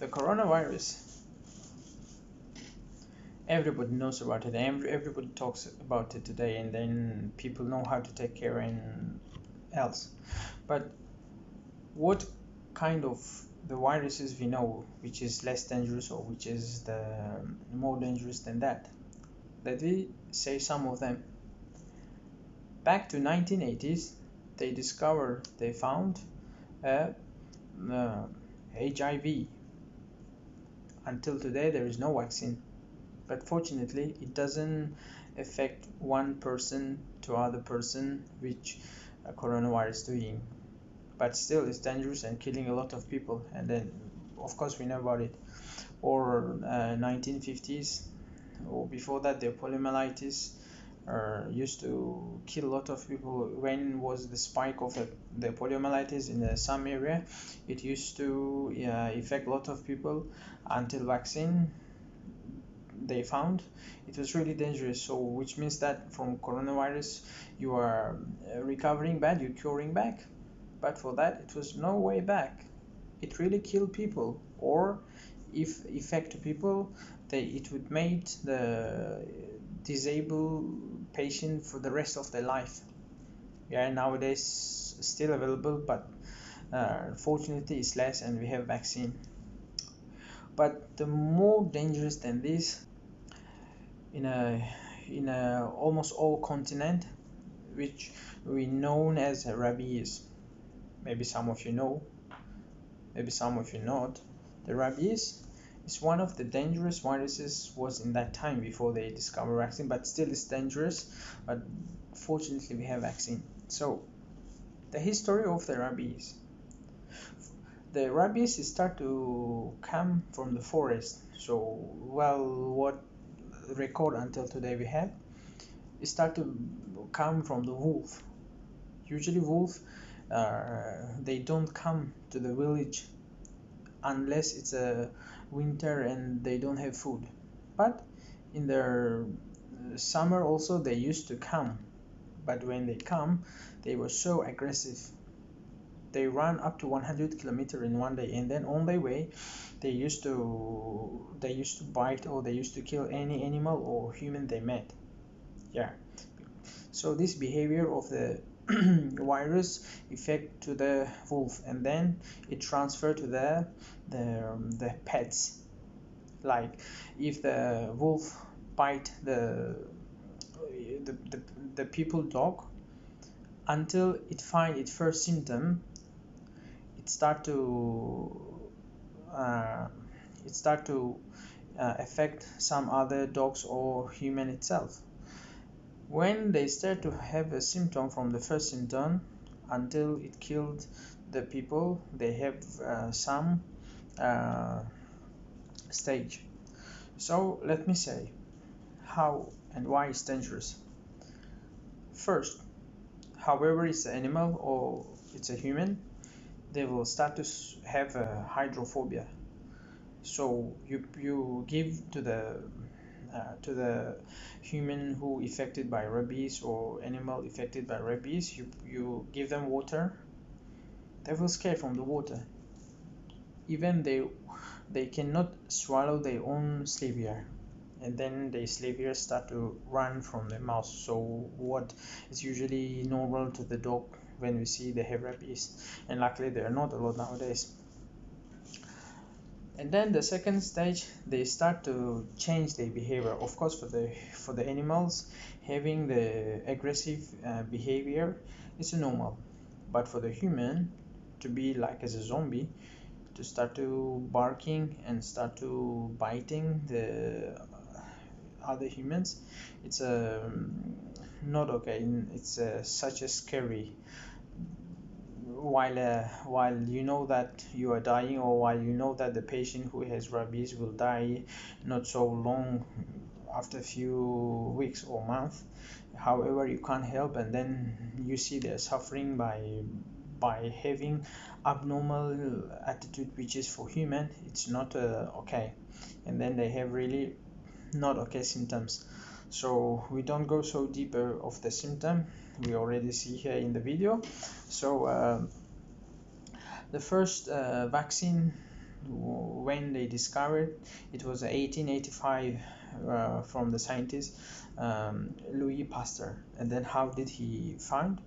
The coronavirus, everybody knows about it. Everybody talks about it today, and then people know how to take care and else. But what kind of the viruses we know, which is less dangerous or which is the more dangerous than that? Let me say some of them. Back to 1980s, they found a, HIV. Until today, there is no vaccine. But fortunately, it doesn't affect one person to other person, which coronavirus doing. But still, it's dangerous and killing a lot of people. And then, of course, we know about it. Or 1950s, or before that, the poliomyelitis used to kill a lot of people. When was the spike of the poliomyelitis in some area? It used to affect a lot of people until vaccine they found. It was really dangerous. So which means that from coronavirus you are recovering bad, you're curing back. But for that, it was no way back. It really killed people, or if affect people, it would make the disabled patient for the rest of their life. Yeah, nowadays still available, but fortunately it's less, and we have vaccine. But the more dangerous than this, in a almost all continent, which we known as rabies. Maybe some of you know, maybe some of you not. The rabies is one of the dangerous viruses was in that time before they discovered vaccine, but still it's dangerous. But fortunately we have vaccine. So the history of the rabies. The rabies start to come from the forest. So what record until today we have, it start to come from the wolf. Usually wolf, they don't come to the village unless it's a winter and they don't have food. But in the summer also they used to come. But when they come, they were so aggressive. They run up to 100 kilometers in one day, and then on their way they used to bite, or they used to kill any animal or human they met. Yeah. So this behavior of the virus affect to the wolf, and then it transfer to the pets. Like if the wolf bite the people dog, until it find its first symptom, it start to affect some other dogs or human itself. When they start to have a symptom from the first symptom until it killed the people, they have some stage. So let me say how and why it's dangerous. First, however it's an animal or it's a human, they will start to have a hydrophobia. So you give to the human who affected by rabies or animal affected by rabies, you give them water, they will scare from the water. Even they cannot swallow their own saliva, and then the saliva start to run from their mouth. So what is usually normal to the dog when we see they have rabies, and luckily they are not a lot nowadays. And then the second stage, they start to change their behavior. Of course, for the animals, having the aggressive behavior is normal, but for the human to be like as a zombie, to start to barking and start to biting the other humans, it's not okay. It's such a scary, while you know that you are dying, or while you know that the patient who has rabies will die not so long, after a few weeks or months. However, you can't help, and then you see they're suffering by having abnormal attitude, which is for human it's not okay, and then they have really not okay symptoms. So we don't go so deeper of the symptom, we already see here in the video. So the first vaccine, when when they discovered, it was 1885, from the scientist Louis Pasteur. And then how did he find?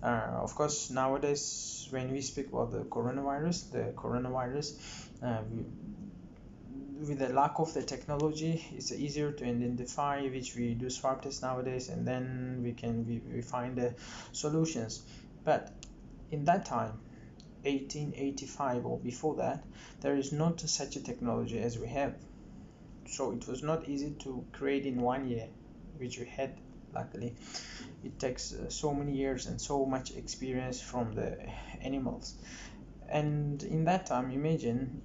Of course, nowadays when we speak about the coronavirus, with the lack of the technology, it's easier to identify, which we do swab tests nowadays, and then we find the solutions. But in that time, 1885 or before that, there is not such a technology as we have. So it was not easy to create in 1 year, which we had. Luckily, it takes so many years and so much experience from the animals. And in that time, imagine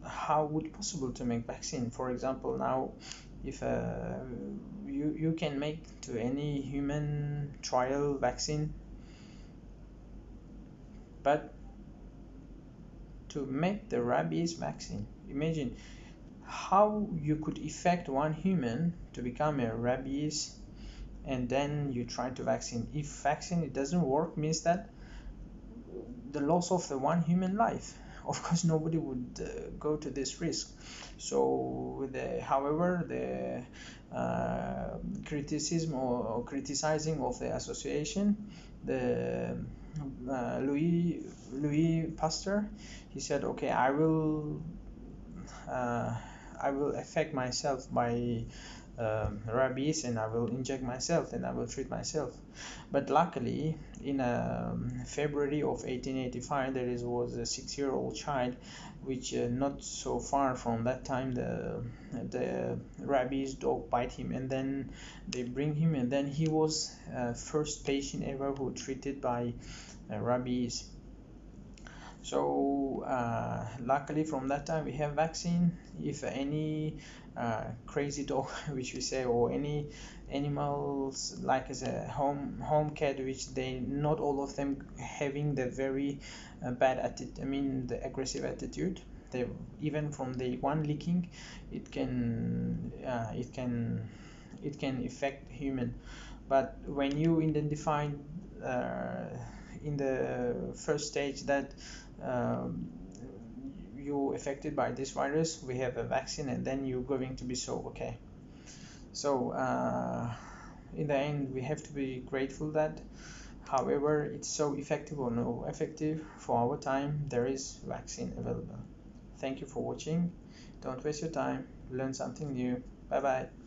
how would possible to make vaccine. For example, now if you can make to any human trial vaccine, but to make the rabies vaccine, imagine how you could affect one human to become a rabies, and then you try to vaccine. If vaccine it doesn't work, means that the loss of the one human life. Of course, nobody would go to this risk. So however, the criticism or criticizing of the association, the Louis Pasteur, he said, okay, I will affect myself by rabies, and I will inject myself and I will treat myself. But luckily, in February of 1885, there was a 6-year-old child, which not so far from that time, the rabies dog bite him, and then they bring him, and then he was first patient ever who treated by rabies. So luckily from that time we have vaccine. If any crazy dog which we say, or any animals like as a home cat, which they not all of them having the very bad attitude, I mean the aggressive attitude, they even from the one licking it can affect human. But when you identify in the first stage that you affected by this virus, we have a vaccine, and then you're going to be so okay. So in the end, we have to be grateful that however it's so effective or no effective, for our time there is vaccine available. Thank you for watching. Don't waste your time, learn something new. Bye bye.